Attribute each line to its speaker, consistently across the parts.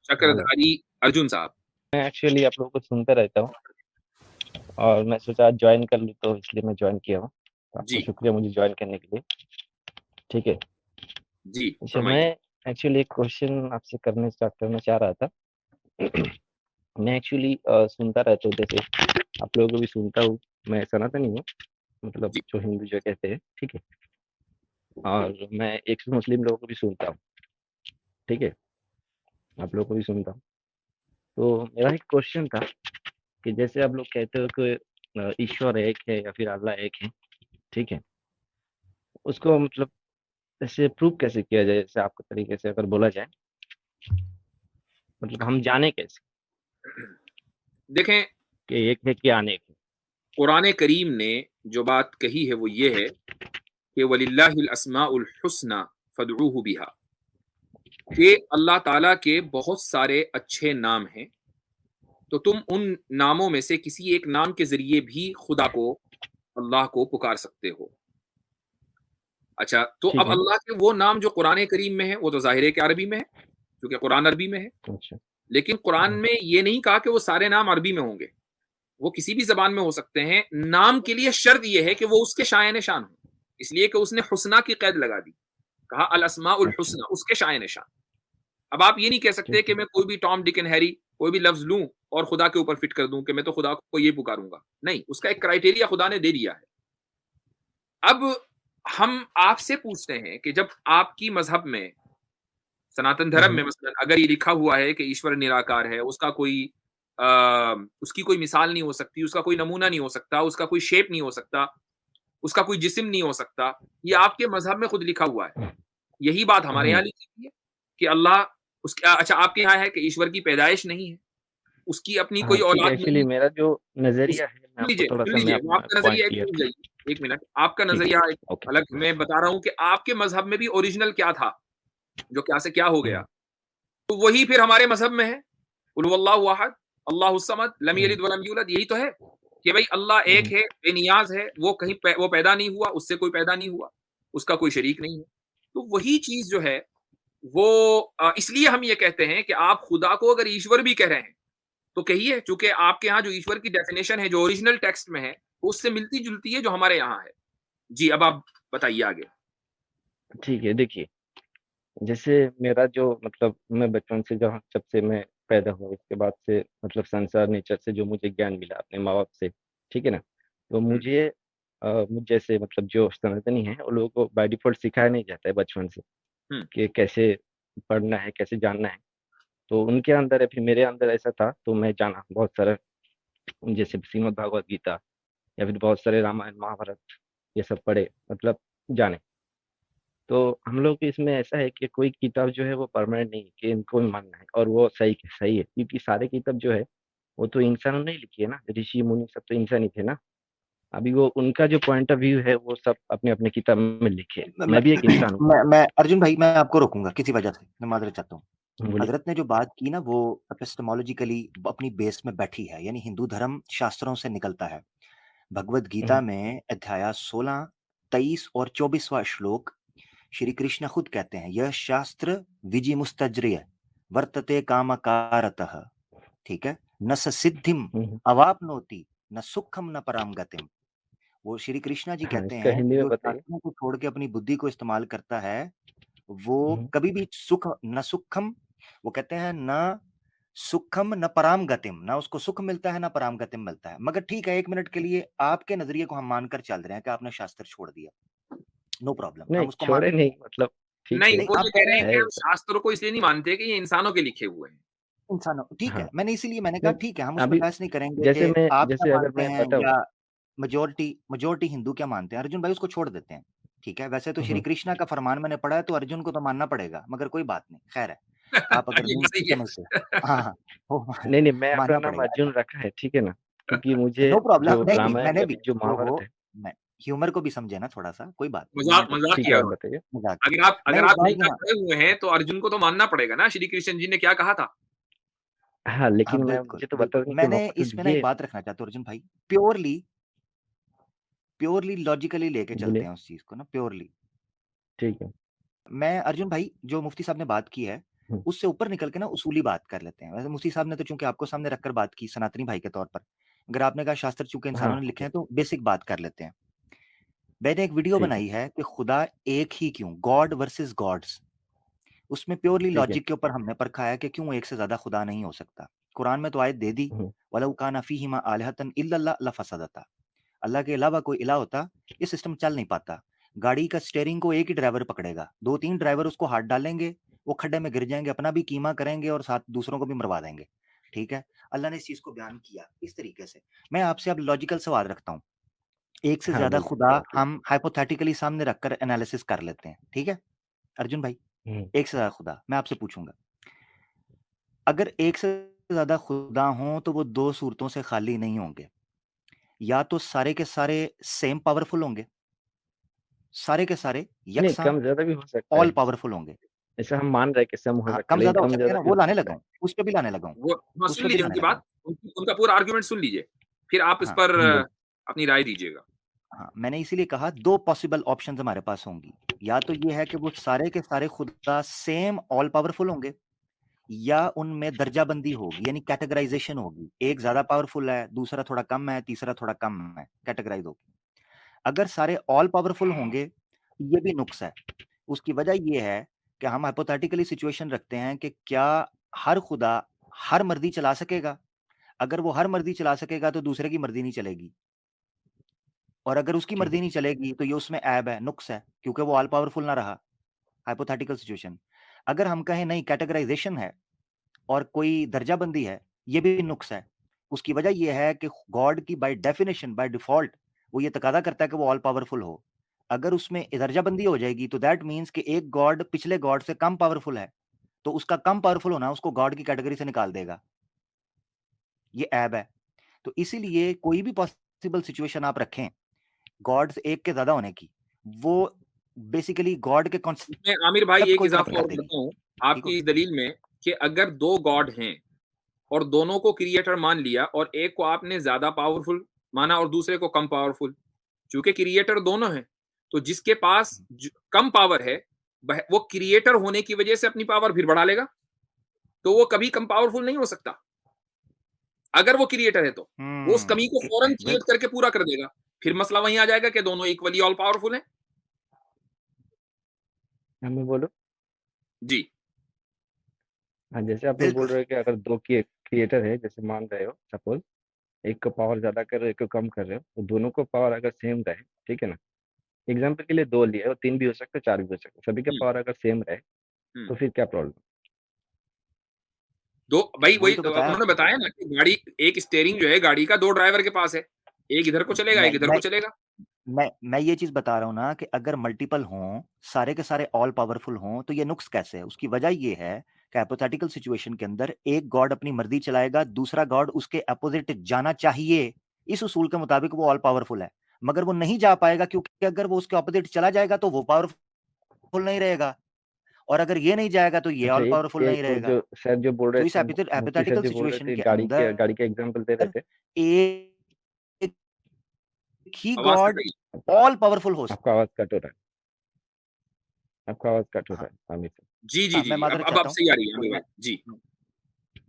Speaker 1: Hello.
Speaker 2: चक्रधारी अर्जुन साहब।
Speaker 1: मैं actually आप लोगों को सुनता रहता हूँ और मैं सोचा आज ज्वाइन कर लूँ, तो इसलिए मैं ज्वाइन किया हूँ। आपको
Speaker 2: जी
Speaker 1: शुक्रिया मुझे ज्वाइन करने के लिए। ठीक है।
Speaker 2: जी
Speaker 1: अच्छा, मैं
Speaker 2: फरमाइए।
Speaker 1: एक्चुअली एक क्वेश्चन आपसे करने स्टार्ट करना चाह रहा था। मैं एक्चुअली सुनता रहता हूँ, जैसे आप लोगों को भी सुनता हूँ। मैं सनातनी हूँ, मतलब
Speaker 2: जी
Speaker 1: जो हिंदू जो कहते हैं। ठीक है। और मैं एक मुस्लिम लोगों को भी सुनता हूँ। ठीक है। आप लोगों को भी सुनता हूँ। तो मेरा एक क्वेश्चन था कि जैसे आप लोग कहते हो कि ईश्वर एक है या फिर अल्लाह एक है। ठीक है। उसको मतलब ऐसे प्रूव कैसे किया जाए, जैसे आपके तरीके से अगर बोला जाए, मतलब हम जाने कैसे
Speaker 2: देखें,
Speaker 1: कि एक है कि अनेक है।
Speaker 2: कुरान करीम ने जो बात कही है वो ये है कि वलिल्लाहिल अस्माउल हुस्ना फदऊहु बिहा, कि अल्लाह ताला के बहुत सारे अच्छे नाम हैं, तो तुम उन नामों में से किसी एक नाम के जरिए भी खुदा को, अल्लाह को पुकार सकते हो। अच्छा, तो
Speaker 1: ठीक
Speaker 2: अब
Speaker 1: है।
Speaker 2: अल्लाह के वो नाम जो कुरान करीम में है वो तो जाहिर है कि अरबी में है, क्योंकि कुरान अरबी में है।
Speaker 1: अच्छा।
Speaker 2: लेकिन कुरान
Speaker 1: हम्म,
Speaker 2: में ये नहीं कहा कि वो सारे नाम अरबी में होंगे, वो किसी भी जबान में हो सकते हैं। नाम के लिए शर्त यह है कि वो उसके शायन शान हो, इसलिए कि उसने हुस्ना की कैद लगा दी, कहा अल अस्माउल
Speaker 1: अच्छा।
Speaker 2: हुस्ना, उसके शायन शान। अब आप ये नहीं कह सकते
Speaker 1: ठीक
Speaker 2: कि
Speaker 1: है।
Speaker 2: मैं कोई भी टॉम डिक एंड हैरी कोई भी लफ्ज लूं और खुदा के ऊपर फिट कर दूं कि मैं तो खुदा को ये पुकारूंगा। नहीं, उसका एक क्राइटेरिया खुदा ने दे दिया है। अब हम आपसे पूछते हैं कि जब आपकी मजहब में, सनातन धर्म में
Speaker 1: हम्म,
Speaker 2: मसलन अगर ये लिखा हुआ है कि ईश्वर निराकार है, उसका कोई उसकी कोई मिसाल नहीं हो सकती, उसका कोई नमूना नहीं हो सकता, उसका कोई शेप नहीं हो सकता, उसका कोई जिस्म नहीं हो सकता, ये आपके मजहब में खुद लिखा हुआ है। यही बात हमारे यहाँ लिखी हुई है कि अल्लाह, उसके अच्छा आपके यहाँ है कि ईश्वर की पैदाइश नहीं है, उसकी अपनी कोई
Speaker 1: हाँ ठीक है।
Speaker 2: औलाद नहीं
Speaker 1: एक्चुअली
Speaker 2: है।
Speaker 1: मेरा जो नज़रिया है, मैं
Speaker 2: सुन
Speaker 1: आपको
Speaker 2: लीजिए
Speaker 1: थोड़ा
Speaker 2: सुन
Speaker 1: सा मैं
Speaker 2: लीजिए, वो
Speaker 1: अपना
Speaker 2: आपका
Speaker 1: पॉइंट
Speaker 2: नजरिया एक
Speaker 1: क्लियर
Speaker 2: मिनट
Speaker 1: कर।
Speaker 2: जाइए, एक मिनट। आपका
Speaker 1: ठीक है।
Speaker 2: नजरिया एक
Speaker 1: ओके।
Speaker 2: अलग, मैं बता रहा हूँ कि आपके मजहब में भी ओरिजिनल क्या था, जो क्या से क्या हो गया,
Speaker 1: हम्म,
Speaker 2: तो वही फिर हमारे मजहब में है। कुल हुवल्लाहु अहद, अल्लाहुस समद, लम
Speaker 1: हम्म,
Speaker 2: यलिद वलम यूलद, यही तो है कि भाई अल्लाह एक
Speaker 1: हम्म,
Speaker 2: है, बेनियाज है, वो कहीं वो पैदा नहीं हुआ, उससे कोई पैदा नहीं हुआ, उसका कोई शरीक नहीं है। तो वही चीज जो है वो इसलिए हम ये कहते हैं कि आप खुदा को अगर ईश्वर भी कह रहे हैं तो कहिए, चूंकि आपके यहाँ जो ईश्वर की डेफिनेशन है जो ओरिजिनल टेक्स्ट में है वो उससे मिलती जुलती है जो हमारे यहाँ है। जी, अब आप बताइए आगे।
Speaker 1: ठीक है। देखिए, जैसे मेरा जो मतलब मैं बचपन से जहाँ जब से मैं पैदा हुआ, उसके बाद से मतलब संसार नेचर से जो मुझे ज्ञान मिला अपने माँ बाप से। ठीक है ना। तो
Speaker 2: हम्म,
Speaker 1: मुझे मुझ जैसे मतलब जो सनातनी है उन लोगों को बाय डिफॉल्ट सिखाया नहीं जाता है बचपन से
Speaker 2: हम्म,
Speaker 1: कि कैसे पढ़ना है, कैसे जानना है। तो उनके अंदर है, फिर मेरे अंदर ऐसा था, तो मैं जाना बहुत सारा, जैसे श्रीमद् भागवत गीता या फिर बहुत सारे रामायण महाभारत, ये सब पढ़े, मतलब जाने। तो हम लोग के इसमें ऐसा है कि कोई किताब जो है वो परमानेंट नहीं है कि इनको भी मानना है और वो सही सही है, क्योंकि सारे किताब जो है वो तो इंसानों ने ही लिखी है ना। ऋषि मुनि सब तो इंसान ही थे ना। अभी वो उनका जो पॉइंट ऑफ व्यू है वो सब अपने अपने किताब में लिखे हैं।
Speaker 3: मैं,
Speaker 1: मैं भी एक इंसान हूँ।
Speaker 3: मैं अर्जुन भाई, मैं आपको रोकूंगा किसी वजह से, मैं माजरत चाहता हूँ।
Speaker 1: बोलिए।
Speaker 3: हजरत ने जो बात की ना वो एपिस्टेमोलॉजिकली अपनी बेस में बैठी है, यानी हिंदू धर्म शास्त्रों से निकलता है। भगवत गीता
Speaker 1: हम्म,
Speaker 3: में अध्याय 16, 23 और 24वां श्लोक, श्री कृष्ण खुद कहते हैं, यह शास्त्र विजि मुस्तज्रिय वर्तते कामकारतः। ठीक है। न स सिद्धिम
Speaker 1: हम्म,
Speaker 3: अवाप्नोति न सुखम न पराम गतिम। वो श्री कृष्णा जी
Speaker 1: हाँ,
Speaker 3: कहते
Speaker 1: इसका
Speaker 3: हैं
Speaker 1: हिंदी में
Speaker 3: जो
Speaker 1: बताइए।
Speaker 3: शास्त्रों को छोड़ के अपनी बुद्धि को इस्तेमाल करता है वो
Speaker 1: हम्म,
Speaker 3: कभी भी सुख न सुखम, वो कहते हैं न सुखम न पराम गतिम, ना उसको सुख मिलता है ना पराम गतिम मिलता है। मगर ठीक है, एक मिनट के लिए आपके नजरिए को हम मानकर चल रहे हैं कि आपने शास्त्र छोड़ दिया, नो प्रॉब्लम,
Speaker 1: नहीं
Speaker 3: हम उसको मान
Speaker 1: छोड़े नहीं, मतलब ठीक
Speaker 2: नहीं,
Speaker 1: है।
Speaker 3: नहीं,
Speaker 2: वो
Speaker 3: आप
Speaker 2: ये
Speaker 3: कह
Speaker 2: कह रहे
Speaker 3: रहे
Speaker 2: हैं
Speaker 3: हैं
Speaker 2: कि
Speaker 1: है
Speaker 2: हम शास्त्रों को इसलिए नहीं मानते कि ये इंसानों के लिखे हुए हैं।
Speaker 3: इंसानों, ठीक है,
Speaker 1: हाँ।
Speaker 3: मैंने इसीलिए मैंने कहा
Speaker 1: नहीं,
Speaker 3: ठीक है, हम उस पर
Speaker 1: अभी
Speaker 3: बहस नहीं करेंगे
Speaker 1: जैसे
Speaker 3: कि
Speaker 1: मैं,
Speaker 3: आप क्या
Speaker 1: जैसे अगर
Speaker 3: मानते
Speaker 1: मैं
Speaker 3: हैं
Speaker 1: बताऊं।
Speaker 3: या मेजोरिटी मेजोरिटी हिंदू क्या मानते हैं। अर्जुन भाई उसको छोड़ देते हैं। ठीक है, वैसे तो श्री
Speaker 1: हम्म,
Speaker 3: कृष्णा का फरमान मैंने पढ़ा है तो अर्जुन को तो मानना पड़ेगा, मगर कोई बात नहीं, खैर है। आप अगर
Speaker 2: ये
Speaker 3: नहीं
Speaker 2: भी
Speaker 3: भी
Speaker 2: सही है।
Speaker 3: समझते, हाँ हाँ, वो
Speaker 1: नहीं नहीं, मैं अपना
Speaker 3: मानना
Speaker 1: नाम
Speaker 3: पड़ेगा,
Speaker 1: अर्जुन रखा है, ठीक है ना। क्योंकि मुझे
Speaker 3: नो प्रॉब्लम।
Speaker 1: जो
Speaker 3: नहीं नहीं,
Speaker 1: रामायण
Speaker 3: मैंने
Speaker 1: या
Speaker 3: भी
Speaker 1: फिर जो
Speaker 3: ओहो,
Speaker 1: महाभारत है।
Speaker 3: मैं ह्यूमर को भी समझे ना थोड़ा सा, कोई बात नहीं, मैं
Speaker 2: मजाक
Speaker 3: तो
Speaker 2: मजाक
Speaker 1: ठीक है,
Speaker 2: किया
Speaker 1: आप
Speaker 2: उन्होंने।
Speaker 1: बताइए।
Speaker 3: मजाक
Speaker 2: अगर
Speaker 3: किया।
Speaker 2: आप
Speaker 3: मैं
Speaker 2: अगर
Speaker 3: एक
Speaker 2: आप
Speaker 3: बात
Speaker 2: मिलकर
Speaker 3: यहाँ,
Speaker 2: खड़े हुए हैं तो अर्जुन को तो मानना पड़ेगा ना, श्री कृष्ण जी ने क्या कहा था।
Speaker 1: हाँ,
Speaker 3: हाँ
Speaker 1: लेकिन मैं,
Speaker 3: बिल्कुल
Speaker 1: मुझे तो बता
Speaker 3: बिल्कुल,
Speaker 1: देने का
Speaker 3: मैंने
Speaker 1: मकसद
Speaker 3: इसमें ना
Speaker 1: ये
Speaker 3: एक
Speaker 1: है।
Speaker 3: बात रखना चाहता हूँ अर्जुन भाई, प्योरली प्योरली लॉजिकली लेके चलते
Speaker 1: बोलिए।
Speaker 3: हैं उस चीज को ना, प्योरली।
Speaker 1: ठीक है।
Speaker 3: मैं अर्जुन भाई, जो मुफ्ती साहब ने बात की है, उससे ऊपर निकल के ना उसूली बात कर लेते हैं। वैसे मुफ्ती साहब ने तो चूंकि आपको सामने रखकर बात की सनातनी भाई के तौर पर, अगर आपने कहा शास्त्र चूंकि इंसानों
Speaker 1: हाँ
Speaker 3: ने लिखे हैं तो बेसिक बात कर लेते हैं। मैंने एक वीडियो
Speaker 1: ठीक है
Speaker 3: बनाई है कि खुदा एक ही क्यों, गॉड वर्सेस गॉड्स। उसमें प्योरली
Speaker 1: ठीक है।
Speaker 3: लॉजिक के ऊपर हमने परखा है कि क्यों एक से ज्यादा खुदा नहीं हो सकता। कुरान में तो आयत दे दी, वलौ काना फीहिमा आलिहतन इल्लल्लाह लफसदता, अल्लाह के अलावा कोई इलाह होता ये सिस्टम चल नहीं पाता। गाड़ी का स्टेयरिंग को एक ही ड्राइवर पकड़ेगा, 2-3 ड्राइवर उसको हाथ डालेंगे, वो खड्डे में गिर जाएंगे, अपना भी कीमा करेंगे और साथ दूसरों को भी मरवा देंगे। ठीक है, अल्लाह ने इस चीज को बयान किया इस तरीके से। मैं आपसे अब लॉजिकल सवाल रखता हूँ, एक से
Speaker 1: हाँ
Speaker 3: ज्यादा
Speaker 1: बोलिए।
Speaker 3: खुदा हम हाइपोथेटिकली सामने रखकर एनालिसिस कर लेते हैं। ठीक है अर्जुन भाई, एक से ज्यादा खुदा मैं आपसे पूछूंगा, अगर एक से ज्यादा खुदा हों तो वो दो सूरतों से खाली नहीं होंगे। या तो सारे के सारे सेम पावरफुल होंगे, सारे के सारे
Speaker 1: नहीं,
Speaker 3: यकसां
Speaker 1: कम ज्यादा भी हो सकता
Speaker 3: ऑल
Speaker 1: है।
Speaker 3: पावरफुल होंगे।
Speaker 1: जैसे हम मान रहे हैं कि सम हो
Speaker 3: हाँ
Speaker 1: सकता है,
Speaker 3: कम
Speaker 1: लेकिन
Speaker 3: ज्यादा हो
Speaker 1: कम
Speaker 3: सकते हैं
Speaker 1: ज्यादा
Speaker 3: ना,
Speaker 1: भी
Speaker 3: वो
Speaker 1: हो
Speaker 3: लाने
Speaker 1: सकता
Speaker 3: लगा
Speaker 1: है।
Speaker 3: हूं, उस पे भी लाने लगा हूं,
Speaker 2: वो हाँ,
Speaker 3: उस
Speaker 2: सुन
Speaker 3: पे भी
Speaker 2: लीजिए
Speaker 3: लाने
Speaker 2: उनकी
Speaker 3: लगा
Speaker 2: बात,
Speaker 3: हूं।
Speaker 2: उनका पूरा आर्गुमेंट सुन लीजिए, फिर आप इस
Speaker 3: हाँ
Speaker 2: पर
Speaker 1: बोल।
Speaker 2: अपनी राय दीजिएगा।
Speaker 3: हाँ मैंने इसीलिए कहा दो पॉसिबल ऑप्शंस हमारे पास होंगी, या तो ये है कि वो सारे के सारे खुदा सेम ऑल पावरफुल होंगे, या उनमें दर्जाबंदी होगी यानी कैटेगराइजेशन होगी, एक ज्यादा पावरफुल है, दूसरा थोड़ा कम है, तीसरा थोड़ा कम है, कैटेगराइज होगी। अगर सारे ऑल पावरफुल होंगे ये भी नुक्स है। उसकी वजह ये है कि हम हाइपोथेटिकली सिचुएशन रखते हैं कि क्या हर खुदा हर मर्जी चला सकेगा। अगर वो हर मर्जी चला सकेगा तो दूसरे की मर्जी नहीं चलेगी, और अगर उसकी
Speaker 1: ठीक
Speaker 3: मर्जी
Speaker 1: है।
Speaker 3: नहीं चलेगी तो ये उसमें ऐब है, नुक्स है, क्योंकि वो ऑल पावरफुल ना रहा। Hypothetical situation. अगर हम कहें नहीं कैटेगराइजेशन है और कोई दर्जाबंदी है, ये भी नुक्स है। उसकी वजह यह है कि गॉड की बाय डेफिनेशन बाय डिफॉल्ट वो ये तकादा करता है कि वो ऑल पावरफुल हो। अगर उसमें दर्जाबंदी हो जाएगी तो दैट मीन्स कि एक गॉड पिछले गॉड से कम पावरफुल है, तो उसका कम पावरफुल होना उसको गॉड की कैटेगरी से निकाल देगा। ये ऐब है। तो इसीलिए कोई भी पॉसिबल सिचुएशन आप रखें गॉड्स एक के ज्यादा होने की, वो बेसिकली गॉड के
Speaker 2: इसमें आमिर भाई
Speaker 3: कॉन्सेप्ट
Speaker 2: एक
Speaker 3: को ही खत्म
Speaker 2: इजाफा
Speaker 3: कर
Speaker 2: और
Speaker 3: देगी।
Speaker 2: करता हूँ
Speaker 3: ठीक हो
Speaker 2: आपकी इस दलील में, कि अगर दो गॉड हैं और दोनों को क्रिएटर मान लिया और एक को आपने ज्यादा पावरफुल माना और दूसरे को कम पावरफुल, चूंकि क्रिएटर दोनों हैं, तो जिसके पास कम पावर है वो क्रिएटर होने की वजह से अपनी पावर फिर बढ़ा लेगा, तो वो कभी कम पावरफुल नहीं हो सकता। अगर वो क्रिएटर है तो वो उस कमी को फौरन क्रिएट
Speaker 3: बिल्कुल
Speaker 2: करके पूरा कर देगा, फिर मसला वहीं आ जाएगा कि दोनों इक्वली ऑल पावरफुल हैं।
Speaker 1: हमें बोलो।
Speaker 2: जी
Speaker 1: हाँ, जैसे आप लोग बोल
Speaker 3: बिल्कुल
Speaker 1: रहे हो कि अगर दो की क्रिएटर है, जैसे मान रहे हो सपोज, एक को पावर ज्यादा कर रहे हो, एक को कम कर रहे हो, तो दोनों को पावर अगर सेम रहे, ठीक है ना, एग्जाम्पल के लिए दो लिए और तीन भी हो सकते, चार भी हो सकते, सभी के
Speaker 2: हम्म,
Speaker 1: पावर अगर सेम रहे
Speaker 2: हम्म।
Speaker 1: तो फिर क्या प्रॉब्लम?
Speaker 2: दो भाई
Speaker 3: वही
Speaker 2: वही
Speaker 3: तो बताया
Speaker 2: उन्होंने
Speaker 3: आपको।
Speaker 2: बताया ना कि गाड़ी, एक स्टेयरिंग जो है गाड़ी का दो ड्राइवर के पास है, एक इधर को चलेगा
Speaker 3: मैं
Speaker 2: एक इधर को
Speaker 3: मैं
Speaker 2: चलेगा।
Speaker 3: मैं ये चीज बता रहा हूं ना कि अगर मल्टीपल हों, सारे के सारे ऑल पावरफुल हों, तो ये नुक्स कैसे है। उसकी वजह ये है कि हाइपोथेटिकल सिचुएशन के अंदर एक गॉड अपनी मर्जी चलाएगा, दूसरा गॉड उसके अपोजिट जाना चाहिए, इस उसूल के मुताबिक वो ऑल पावरफुल है, मगर वो नहीं जा पाएगा क्योंकि अगर वो उसके अपोजिट चला जाएगा तो वो पावरफुल नहीं रहेगा, और अगर ये नहीं जाएगा तो ये
Speaker 1: अच्छा,
Speaker 3: ऑल
Speaker 1: एक
Speaker 3: पावरफुल नहीं
Speaker 1: एक वो
Speaker 3: रहेगा।
Speaker 1: जो सर जो बोल रहे
Speaker 3: तो इस
Speaker 1: थे, मुफ्ती सर
Speaker 3: हाइपोथेटिकल
Speaker 1: जो बोल रहे
Speaker 3: सिचुएशन
Speaker 1: थे,
Speaker 3: के
Speaker 1: गाड़ी
Speaker 3: अंदर
Speaker 1: का एग्जांपल दे रहे थे।
Speaker 3: एक ही
Speaker 2: आवाज कट
Speaker 3: गॉड
Speaker 2: रही है।
Speaker 3: ऑल पावरफुल हो
Speaker 1: आपका आवाज कट हो रहा है, आपका आवाज कट हो रहा
Speaker 3: हाँ
Speaker 1: है आमिर सर।
Speaker 2: जी जी
Speaker 3: हाँ
Speaker 2: जी,
Speaker 3: मैं माजरत
Speaker 2: अब
Speaker 3: चाहता हूँ,
Speaker 2: सही आ रही है
Speaker 3: कोई
Speaker 2: आमिर भाई
Speaker 3: बात
Speaker 2: जी।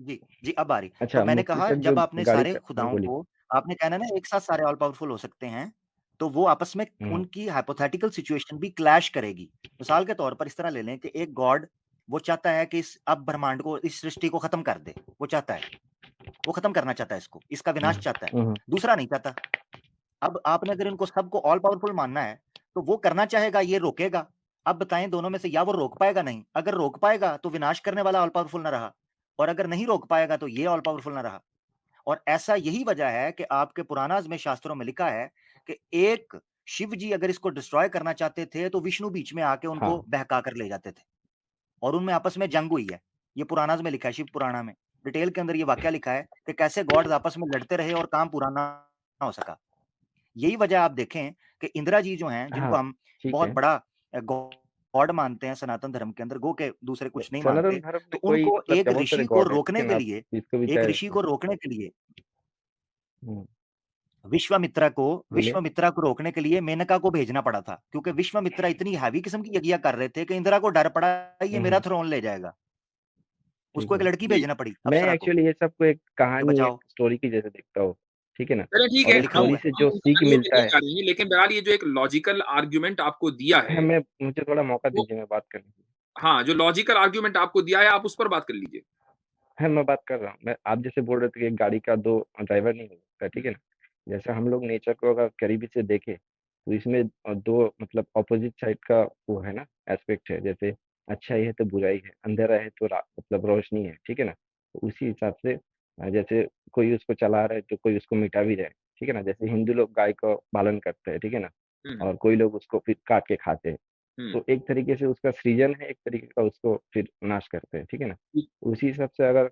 Speaker 3: जी जी अब आ रही। तो
Speaker 1: अच्छा,
Speaker 3: मैंने
Speaker 1: मुफ्ती
Speaker 3: कहा
Speaker 1: सर जो
Speaker 3: जब आपने
Speaker 1: गाड़ी
Speaker 3: सारे
Speaker 1: का, हाँ
Speaker 3: खुदाओं
Speaker 1: बोलिए।
Speaker 3: को आपने कहना ना एक साथ सारे ऑल पावरफुल हो सकते हैं, तो वो आपस में
Speaker 1: हम्म
Speaker 3: उनकी हाइपोथेटिकल सिचुएशन भी क्लैश करेगी। मिसाल के तौर पर इस तरह ले लें कि एक गॉड वो चाहता है कि इस अब ब्रह्मांड को, इस सृष्टि को खत्म कर दे, वो चाहता है, वो खत्म करना चाहता है, इसको, इसका विनाश
Speaker 1: हम्म
Speaker 3: चाहता है,
Speaker 1: हम्म
Speaker 3: दूसरा नहीं चाहता। अब आपने अगर इनको सबको ऑल पावरफुल मानना है तो वो करना चाहेगा, ये रोकेगा। अब बताएं दोनों में से या वो रोक पाएगा, नहीं, अगर रोक पाएगा तो विनाश करने वाला ऑल पावरफुल ना रहा, और अगर नहीं रोक पाएगा तो ये ऑल पावरफुल ना रहा। और ऐसा यही वजह है कि आपके पुराना में शास्त्रों में लिखा है कि एक शिव जी अगर इसको डिस्ट्रॉय करना चाहते थे तो विष्णु बीच में आके उनको
Speaker 1: हाँ
Speaker 3: बहका कर ले जाते थे, और उनमें आपस में जंग हुई है। ये पुराना में लिखा है, शिव पुराणा में डिटेल के अंदर ये वाक्य लिखा है कि कैसे गॉड्स आपस में लड़ते रहे और काम पूरा ना हो सका। यही वजह आप देखें कि इंदिरा जी जो हैं, जिनको
Speaker 1: हाँ,
Speaker 3: हम
Speaker 1: ठीक
Speaker 3: बहुत
Speaker 1: है।
Speaker 3: बड़ा गॉड मानते हैं सनातन धर्म के अंदर, गो के दूसरे
Speaker 1: तो
Speaker 3: कुछ नहीं
Speaker 1: सनातन
Speaker 3: मानते,
Speaker 1: धर्म
Speaker 3: तो
Speaker 1: में कोई
Speaker 3: उनको
Speaker 1: मतलब
Speaker 3: एक
Speaker 1: क्या, बहुत सारे
Speaker 3: ऋषि को
Speaker 1: गॉड है, ठीक
Speaker 3: रोकने
Speaker 1: है
Speaker 3: के
Speaker 1: ना, आप
Speaker 3: लिए,
Speaker 1: इसको भी
Speaker 3: एक
Speaker 1: चाहे।
Speaker 3: ऋषि को रोकने के लिए
Speaker 1: हम्म, बोलिए।
Speaker 3: विश्वामित्रा को रोकने के लिए मेनका को भेजना पड़ा था, क्योंकि विश्वामित्रा इतनी हैवी किस्म की यज्ञ कर रहे थे कि इंदिरा को डर पड़ा ये मेरा
Speaker 1: हम्म
Speaker 3: थ्रोन ले जाएगा। उसको एक लड़की
Speaker 1: जी
Speaker 3: भेजना पड़ी
Speaker 1: मैं
Speaker 3: अप्सरा को
Speaker 1: एक्चुअली ये सबको एक
Speaker 3: कि
Speaker 1: कहानी, एक
Speaker 3: बचाओ,
Speaker 1: स्टोरी की जैसे देखता हूँ, ठीक है ना।
Speaker 2: चलिए ठीक
Speaker 1: और
Speaker 2: है,
Speaker 1: इस
Speaker 3: लिखा
Speaker 2: हम
Speaker 1: स्टोरी
Speaker 3: हुआ है।
Speaker 1: से
Speaker 2: हम
Speaker 1: जो
Speaker 2: उन
Speaker 1: सीख
Speaker 2: कहानियों में
Speaker 1: मिलता
Speaker 2: नहीं
Speaker 1: है,
Speaker 2: जा रहे हैं, लेकिन बहरहाल ये जो एक लॉजिकल आर्ग्यूमेंट आपको दिया
Speaker 1: है
Speaker 2: है,
Speaker 1: मैं मुझे थोड़ा मौका
Speaker 2: वो
Speaker 1: दीजिए मैं बात करने की।
Speaker 2: हाँ, जो लॉजिकल आर्ग्यूमेंट आपको दिया है, आप उस पर बात कर लीजिए।
Speaker 1: है मैं बात कर रहा हूँ, मैं आप जैसे बोल रहे थे कि एक गाड़ी का दो ड्राइवर नहीं हो सकता, ठीक है ना। जैसे हम लोग नेचर को अगर करीबी से देखें तो इसमें दो मतलब अपोजिट साइड का वो है ना एस्पेक्ट है। जैसे अच्छाई है तो बुराई है, अंधेरा है तो मतलब रोशनी है, ठीक है ना। तो उसी हिसाब से जैसे कोई उसको चला रहा है तो कोई उसको मिटा भी रहा है, ठीक है ना। जैसे हिंदू लोग गाय का पालन करते हैं, ठीक है ना,
Speaker 2: हम्म
Speaker 1: और कोई लोग उसको फिर काट के खाते हैं।
Speaker 2: हम्म
Speaker 1: तो एक तरीके से उसका सृजन है, एक तरीके का उसको फिर नाश करते हैं, ठीक है ना।
Speaker 2: ठीक
Speaker 1: उसी हिसाब से अगर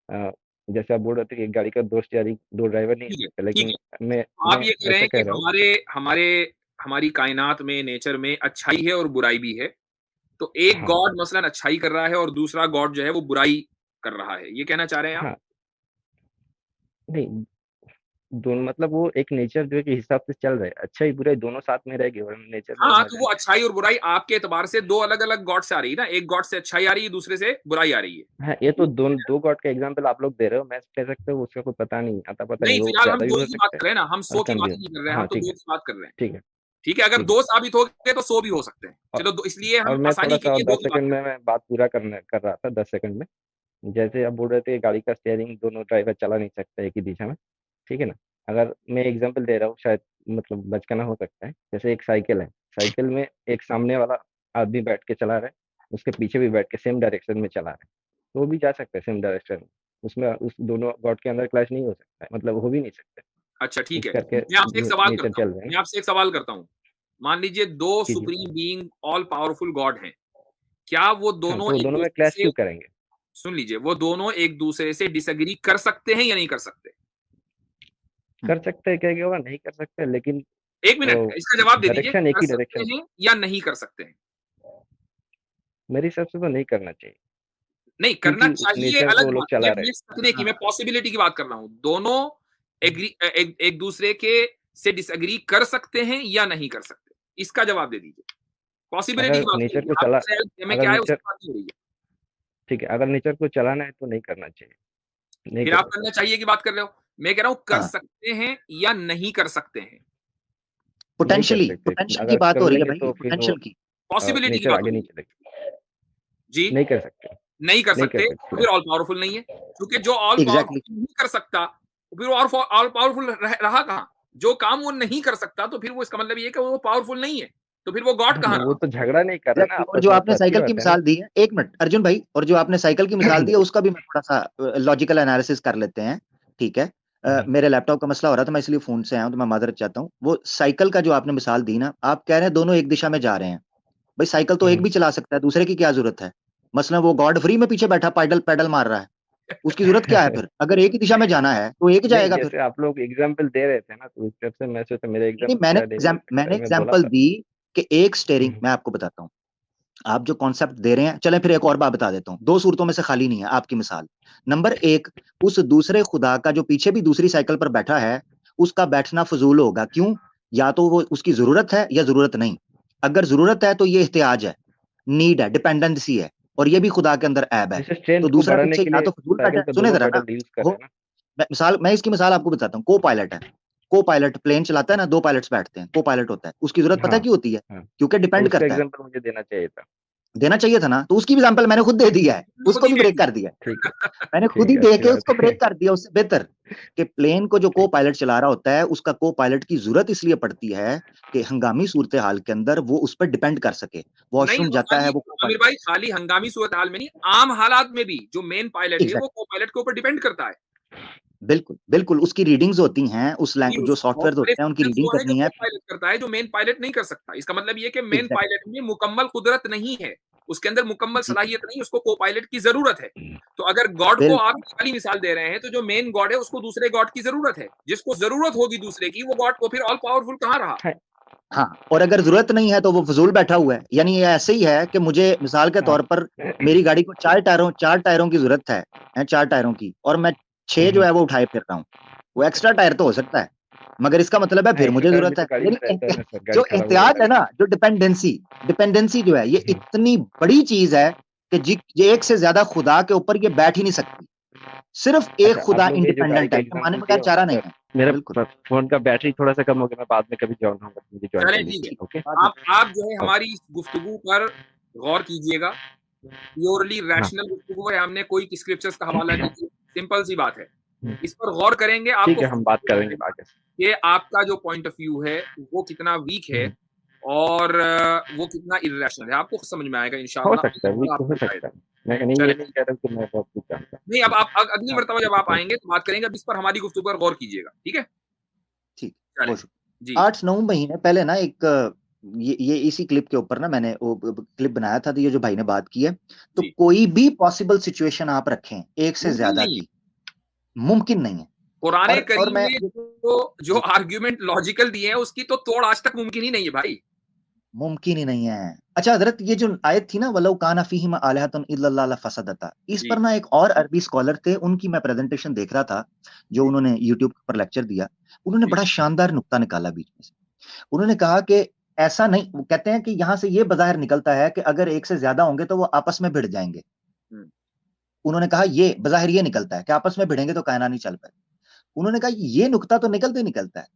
Speaker 1: अ, जैसे आप बोल रहे थे कि एक गाड़ी का दो स्टीयरिंग दो ड्राइवर नहीं हो
Speaker 2: ठीक है,
Speaker 1: सकते,
Speaker 2: ठीक
Speaker 1: लेकिन
Speaker 2: है।
Speaker 1: मैं
Speaker 2: तो आप
Speaker 1: मैं
Speaker 2: ये कह रहे
Speaker 1: ऐसा
Speaker 2: हैं कि
Speaker 1: कह रहा हूँ।
Speaker 2: हमारे हमारे हमारी कायनात में, नेचर में अच्छाई है और बुराई भी है। तो एक
Speaker 1: हाँ
Speaker 2: गॉड मसलन अच्छाई कर रहा है और दूसरा गॉड जो है वो बुराई कर रहा है, ये कहना चाह रहे हैं आप?
Speaker 1: हाँ नहीं, दोनों मतलब वो एक नेचर जो है कि हिसाब से चल रहे हैं, अच्छा ही बुराई दोनों साथ में रहेगी और नेचर में वो
Speaker 2: हाँ, तो
Speaker 1: मजा
Speaker 2: वो
Speaker 1: नहीं
Speaker 2: अच्छाई और बुराई आपके एतबार से दो अलग अलग गॉड से आ रही है ना, एक गॉड से अच्छाई आ रही है, दूसरे से बुराई आ रही है।
Speaker 1: आएगा। हाँ ये तो दो गॉड का एग्जाम्पल आप लोग दे रहे हो, मैं कह सकता हूँ उसका कोई पता नहीं आता, पता नहीं
Speaker 2: नहीं,
Speaker 1: वो
Speaker 2: फिलहाल हम
Speaker 1: ज्यादा भी
Speaker 2: दो
Speaker 1: हो
Speaker 2: की बात
Speaker 1: सकता है
Speaker 2: कर रहे हैं ना, हम
Speaker 1: और
Speaker 2: 100 की
Speaker 1: कम भी
Speaker 2: बात
Speaker 1: हो
Speaker 2: नहीं कर
Speaker 1: सकता
Speaker 2: रहे
Speaker 1: है।
Speaker 2: हैं, हम
Speaker 1: हाँ
Speaker 2: तो
Speaker 1: ठीक
Speaker 2: दो
Speaker 1: है,
Speaker 2: की बात कर रहे हैं।
Speaker 1: ठीक है,
Speaker 2: ठीक है, अगर
Speaker 1: ठीक है।
Speaker 2: दो साबित हो गए तो 100 भी हो सकते हैं।
Speaker 1: और,
Speaker 2: चलो इसलिए
Speaker 1: और
Speaker 2: हम
Speaker 1: मैं थोड़ा
Speaker 2: आसानी के
Speaker 1: सा और
Speaker 2: लिए दो
Speaker 1: दस
Speaker 2: की बात
Speaker 1: सेकंड
Speaker 2: कर
Speaker 1: में मैं बात पूरा कर रहा था 10 सेकंड में। जैसे आप बोल रहे थे गाड़ी का स्टीयरिंग दोनों ड्राइवर चला नहीं सकता एक ही दिशा में, ठीक है ना। अगर मैं एग्जांपल दे रहा हूँ, शायद मतलब बचकाना हो सकता है। जैसे एक साइकिल है, साइकिल में एक सामने वाला आदमी बैठ के चला रहा है, उसके पीछे भी बैठ के सेम डायरेक्शन में चला रहा है, तो वो भी जा सकता है सेम डायरेक्शन में। उसमें उस दोनों गॉड के अंदर क्लैश नहीं हो सकता है, मतलब हो भी नहीं सकता।
Speaker 2: अच्छा ठीक
Speaker 1: इस
Speaker 2: है,
Speaker 1: करके
Speaker 2: मैं आपसे एक सवाल
Speaker 1: नेचर
Speaker 2: करता हूँ,
Speaker 1: चल रहे हैं
Speaker 2: मैं
Speaker 1: ना।
Speaker 2: आपसे एक सवाल करता हूँ। मान लीजिए दो
Speaker 1: कीजिए।
Speaker 2: Supreme being all powerful God हैं, क्या वो
Speaker 1: हाँ
Speaker 2: दोनों
Speaker 1: तो
Speaker 2: एक
Speaker 1: दोनों में
Speaker 2: दूसरे
Speaker 1: क्लैश
Speaker 2: से,
Speaker 1: क्यों करेंगे?
Speaker 2: सुन लीजिए, वो दोनों एक दूसरे से डिसएग्री कर सकते हैं या नहीं कर सकते?
Speaker 1: कर सकते हैं, क्या क्या होगा, नहीं कर सकते, लेकिन
Speaker 2: एक मिनट, इसका जवाब दे दीजिए,
Speaker 1: डायरेक्शन एक
Speaker 2: कर
Speaker 1: ही
Speaker 2: सकते
Speaker 1: डायरेक्शन।
Speaker 2: हैं या नहीं कर सकते हैं?
Speaker 1: मेरे हिसाब से तो नहीं करना चाहिए,
Speaker 2: नहीं, करना
Speaker 1: क्योंकि उस
Speaker 2: चाहिए
Speaker 1: नेचर को
Speaker 2: अलग
Speaker 1: वो लोग
Speaker 2: बात है,
Speaker 1: चला रहे
Speaker 2: मैं सकने की,
Speaker 3: हाँ,
Speaker 2: मैं पॉसिबिलिटी की बात कर रहा हूं। दोनों एग्री एक दूसरे के से डिसएग्री कर सकते हैं या नहीं कर सकते, इसका जवाब दे दीजिए।
Speaker 1: हैं।
Speaker 2: पॉसिबिलिटी की
Speaker 1: अगर
Speaker 2: बात हो
Speaker 1: नेचर
Speaker 2: रही
Speaker 1: को
Speaker 2: है,
Speaker 1: चला
Speaker 2: आपकी सेल्फ में
Speaker 1: अगर
Speaker 2: क्या है
Speaker 1: नेचर
Speaker 2: उसकी बात नहीं हो रही है।
Speaker 1: ठीक है, अगर नेचर को चलाना है तो नहीं करना चाहिए, नहीं
Speaker 2: फिर
Speaker 1: कर
Speaker 2: आप
Speaker 1: सकते।
Speaker 2: करना चाहिए की बात कर रहे हो, मैं कह रहा हूं कर
Speaker 3: हाँ,
Speaker 2: सकते हैं या नहीं कर सकते हैं,
Speaker 1: नहीं कर
Speaker 3: पोटेंशियली
Speaker 1: सकते,
Speaker 3: पोटेंशियल की
Speaker 1: अगर
Speaker 3: बात
Speaker 1: कर
Speaker 3: हो रही है
Speaker 1: लेंगे
Speaker 3: भाई,
Speaker 1: तो फिर वो
Speaker 3: पोटेंशियल की।
Speaker 2: पॉसिबिलिटी की
Speaker 1: नेचर
Speaker 2: बात हो
Speaker 1: आगे
Speaker 2: रही
Speaker 1: नहीं
Speaker 2: है
Speaker 1: चलेगी।
Speaker 2: जी।
Speaker 1: नहीं कर सकते,
Speaker 2: नहीं कर
Speaker 1: नहीं कर
Speaker 2: सकते तो
Speaker 1: सकते।
Speaker 2: फिर ऑल पावरफुल नहीं है, क्योंकि जो ऑल
Speaker 3: एग्जैक्टली,
Speaker 2: पावरफुल नहीं कर सकता तो फिर वो ऑल पावरफुल रहा कहां? जो काम वो नहीं कर सकता तो फिर वो, इसका मतलब ये है कि वो पावरफुल नहीं है, तो फिर वो गॉड
Speaker 1: हाँ
Speaker 2: कहां
Speaker 1: वो
Speaker 2: रहा?
Speaker 1: तो झगड़ा नहीं कर रहे ना
Speaker 3: एग्जैक्टली। और
Speaker 1: आपस
Speaker 3: जो
Speaker 1: में, तो
Speaker 3: आपने
Speaker 1: अच्छी
Speaker 3: साइकिल की
Speaker 1: बात है ना।
Speaker 3: मिसाल दी है, एक मिनट अर्जुन भाई, और जो आपने साइकिल की मिसाल दी है उसका भी मैं थोड़ा सा लॉजिकल एनालिसिस कर लेते हैं, ठीक है। मेरे लैपटॉप का मसला हो रहा था, मैं इसलिए फोन से आया हूं, तो मैं माजरत चाहता हूँ। वो साइकिल का जो आपने मिसाल दी ना, आप कह रहे हैं दोनों एक दिशा में जा रहे हैं। भाई साइकिल तो एक भी चला सकता है, दूसरे की क्या जरूरत है? मसलन वो गॉड फ्री में पीछे बैठा पैडल पैडल मार रहा है, उसकी जरूरत क्या है फिर? अगर एक ही दिशा में जाना है तो एक
Speaker 1: नहीं
Speaker 3: जाएगा फिर।
Speaker 1: जैसे आप लोग एग्जाम्पल दे रहे थे ना, तो उस हिसाब से मैं सोचा मेरे
Speaker 3: नहीं नहीं,
Speaker 1: एग्जाम्पल शायद एक हो सकता
Speaker 3: मैंने
Speaker 1: है, मैं बोला
Speaker 3: एग्जाम्पल
Speaker 1: था।
Speaker 3: दी कि एक स्टेयरिंग,
Speaker 1: हम्म,
Speaker 3: मैं आपको बताता हूँ, आप जो कॉन्सेप्ट दे रहे हैं, चलें फिर एक और बात बता देता हूँ, दो सूरतों में से खाली नहीं है आपकी मिसाल। नंबर एक, उस दूसरे खुदा का जो पीछे भी दूसरी साइकिल पर बैठा है, उसका बैठना फजूल होगा, क्यों? या तो वो उसकी जरूरत है या जरूरत नहीं। अगर जरूरत है तो ये एहतियाज है, नीड है, डिपेंडेंसी है, और ये भी खुदा के अंदर ऐब है।
Speaker 1: जैसे स्ट्रेंथ
Speaker 3: तो
Speaker 1: को
Speaker 3: दूसरा
Speaker 1: बढ़ाने
Speaker 3: पीछे
Speaker 1: के
Speaker 3: या
Speaker 1: लिए
Speaker 3: तो फजूल बैठा
Speaker 1: साइकिल
Speaker 3: है,
Speaker 1: पे
Speaker 3: सुने
Speaker 1: दोनों
Speaker 3: जरा ना।
Speaker 1: पेडल यूज कर रहे
Speaker 3: हो,
Speaker 1: हैं ना।
Speaker 3: मैं इसकी मिसाल आपको बताता हूँ। को पायलट है, को पायलट प्लेन चलाता है ना, दो पायलट्स बैठते हैं, को पायलट होता है, उसकी जरूरत पता
Speaker 1: हाँ
Speaker 3: है क्यों होती है?
Speaker 1: हाँ,
Speaker 3: क्योंकि
Speaker 1: तो
Speaker 3: डिपेंड
Speaker 1: उसका
Speaker 3: करता है।
Speaker 1: एग्जाम्पल मुझे देना चाहिए था।
Speaker 3: देना चाहिए था ना, तो उसकी भी एग्जाम्पल मैंने खुद दे दिया है,
Speaker 2: खुद
Speaker 3: उसको
Speaker 2: ही
Speaker 3: भी
Speaker 2: दे
Speaker 3: ब्रेक
Speaker 2: दी।
Speaker 3: कर दिया है।
Speaker 1: ठीक है,
Speaker 3: मैंने खुद
Speaker 1: ठीक
Speaker 3: ही
Speaker 1: है,
Speaker 3: दे
Speaker 1: अच्छी
Speaker 3: के
Speaker 1: बात
Speaker 3: उसको
Speaker 1: है।
Speaker 3: ब्रेक कर दिया, उससे बेहतर कि प्लेन को जो को
Speaker 1: ठीक,
Speaker 3: पायलट चला रहा होता है, उसका को पायलट की जरूरत इसलिए पड़ती है कि हंगामी सूरत हाल के अंदर वो उस पर डिपेंड कर सके।
Speaker 2: नहीं
Speaker 3: वॉशरूम जाता है,
Speaker 2: खाली,
Speaker 3: वो को
Speaker 2: आमिर
Speaker 3: पायलट।
Speaker 2: भाई, खाली हंगामी सूरत हाल में नहीं, आम हालात में भी जो मेन पायलट है वो
Speaker 3: एग्जैक्ट,
Speaker 2: को पायलट के ऊपर डिपेंड करता है।
Speaker 3: बिल्कुल बिल्कुल, उसकी रीडिंग्स होती हैं, उस
Speaker 2: नहीं,
Speaker 3: लैंग्वेज जो
Speaker 2: बहुत
Speaker 3: सॉफ्टवेयर
Speaker 2: सारे
Speaker 3: होते हैं उनकी
Speaker 2: फंक्शंस
Speaker 3: रीडिंग
Speaker 2: वो है जो
Speaker 3: करनी
Speaker 2: को
Speaker 3: है।
Speaker 2: पायलट करता है, जो मेन पायलट नहीं कर सकता। इसका मतलब ये कि मेन
Speaker 3: एग्जैक्ट,
Speaker 2: पायलट में मुकम्मल कुदरत नहीं है, उसके अंदर मुकम्मल
Speaker 3: जी,
Speaker 2: सलाहियत नहीं, उसको को पायलट की जरूरत है। तो अगर गॉड को आप
Speaker 3: बिल्कुल।
Speaker 2: ये वाली मिसाल दे रहे हैं, तो जो मेन गॉड है उसको दूसरे गॉड की जरूरत है, जिसको जरूरत होगी दूसरे की, वो गॉड को फिर ऑल पावरफुल कहाँ रहा?
Speaker 1: हाँ
Speaker 3: हाँ, और अगर जरूरत नहीं है तो वो फजूल बैठा हुआ है। यानी ये ऐसे ही है कि मुझे मिसाल के
Speaker 1: हाँ।
Speaker 3: तौर पर मेरी गाड़ी को चार टायरों की जरूरत है, चार टायरों की, और मैं 6 जो
Speaker 1: हम्म,
Speaker 3: है वो उठाए फिर रहा हूँ। वो एक्स्ट्रा टायर तो हो सकता है, मगर इसका मतलब है
Speaker 1: हाँ
Speaker 3: फिर मुझे
Speaker 1: एक्स्ट्रा टायर भी
Speaker 3: जरूरत
Speaker 1: तो
Speaker 3: है।
Speaker 1: गाड़ी में
Speaker 3: यानी
Speaker 1: रहता है ना सर, गाड़ी
Speaker 3: जो
Speaker 1: खराब हो
Speaker 3: एहतियात
Speaker 1: जाता
Speaker 3: है
Speaker 1: है।
Speaker 3: ना, जो डिपेंडेंसी डिपेंडेंसी जो है, ये
Speaker 1: हम्म,
Speaker 3: इतनी बड़ी चीज है कि जी ये एक से ज्यादा खुदा के ऊपर ये बैठ ही नहीं सकती, सिर्फ एक
Speaker 1: अच्छा,
Speaker 3: खुदा
Speaker 1: आप लोग ये जो गाड़ी
Speaker 3: इंडिपेंडेंट
Speaker 1: का
Speaker 3: है, इसके मानने
Speaker 1: एग्जाम्पल
Speaker 3: बगैर
Speaker 1: दिए
Speaker 3: चारा नहीं है।
Speaker 1: मेरा
Speaker 3: बिल्कुल
Speaker 1: फोन का बैटरी थोड़ा सा कम हो गया, मैं बाद में कभी ज्वाइन होऊंगा, मुझे ज्वाइन कर
Speaker 2: चलें, ठीक है।
Speaker 1: लीजिए। ओके,
Speaker 2: आप जो है हमारी इस गुफ्तगू पर गौर कीजिएगा, प्योरली
Speaker 1: हाँ
Speaker 2: रैशनल गुफ्तगू है, हमने कोई स्क्रिप्चर्स का हवाला नहीं किया, सिंपल सी बात है।
Speaker 1: हम्म,
Speaker 2: इस पर गौर करेंगे,
Speaker 1: ठीक
Speaker 2: आपको
Speaker 1: है, हम बात करेंगे आगे से।
Speaker 2: कि आपका जो पॉइंट ऑफ व्यू है वो कितना वीक है और वो कितना इर्रेशनल है, आपको समझ में आएगा
Speaker 1: हो
Speaker 2: इंशाअल्लाह।
Speaker 1: सकता है, वीक
Speaker 2: आपको
Speaker 1: हो सकता है, मैं नहीं, ये
Speaker 2: चले,
Speaker 1: नहीं कह रहा कि मैं बहुत कुछ जानता
Speaker 2: नहीं, अब आप अगली
Speaker 3: हाँ,
Speaker 2: मर्तबा जब आप आएंगे तो बात करेंगे, अब इस पर हमारी गुफ्तगू पर गौर कीजिएगा, ठीक है?
Speaker 3: ठीक,
Speaker 2: चले
Speaker 3: बहुत
Speaker 2: जी।
Speaker 3: 8-9 महीने पहले ना एक ये इसी क्लिप के ऊपर ना मैंने वो क्लिप बनाया था, तो ये जो भाई ने बात की है, तो
Speaker 2: जी,
Speaker 3: कोई भी पॉसिबल सिचुएशन आप रखें एक से
Speaker 2: मुमकिन
Speaker 3: ज्यादा
Speaker 2: नहीं है।
Speaker 3: की, मुमकिन नहीं है।
Speaker 2: कुराने
Speaker 3: और
Speaker 2: करीम
Speaker 3: मैं
Speaker 2: ने तो जो
Speaker 3: जी,
Speaker 2: आर्ग्यूमेंट लॉजिकल दिए हैं उसकी तो तोड़ आज तक मुमकिन ही नहीं है भाई।
Speaker 3: मुमकिन ही नहीं है। अच्छा हजरत, ये जो आयत थी ना, वलौ काना फीहिमा आलिहतुन इल्लल्लाह लफसदता, इस
Speaker 2: जी
Speaker 3: पर ना एक और अरबी स्कॉलर थे, उनकी मैं प्रेजेंटेशन देख रहा था, जो
Speaker 2: जी
Speaker 3: उन्होंने यूट्यूब पर लेक्चर दिया। उन्होंने
Speaker 2: जी
Speaker 3: बड़ा शानदार नुक्ता निकाला बीच में से। उन्होंने कहा कि ऐसा नहीं, वो कहते हैं कि यहां से ये बाहर निकलता है कि अगर एक से ज्यादा होंगे तो वो आपस में भिड़ जाएंगे।
Speaker 2: हम्म,
Speaker 3: उन्होंने कहा ये बाहर ये निकलता है कि आपस में भिड़ेंगे तो कायनात नहीं चल पाए। उन्होंने कहा ये नुक्ता तो निकलते ही निकलता है,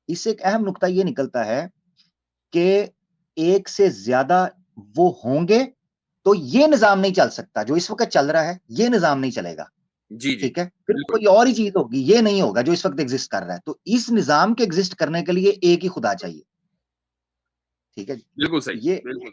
Speaker 3: इससे एक अहम नुक्ता ये निकलता है कि एक से ज्यादा वो होंगे तो ये निजाम नहीं चल सकता, जो इस वक्त चल रहा है ये निजाम नहीं चलेगा।
Speaker 2: जी जी
Speaker 3: ठीक है, फिर
Speaker 2: बिल्कुल
Speaker 3: कोई और ही चीज होगी, ये नहीं होगा जो इस वक्त एग्जिस्ट कर रहा है। तो इस निजाम के एग्जिस्ट करने के लिए एक ही खुदा चाहिए। ठीक है,
Speaker 2: बिल्कुल सही,
Speaker 3: ये
Speaker 2: बिल्कुल सही।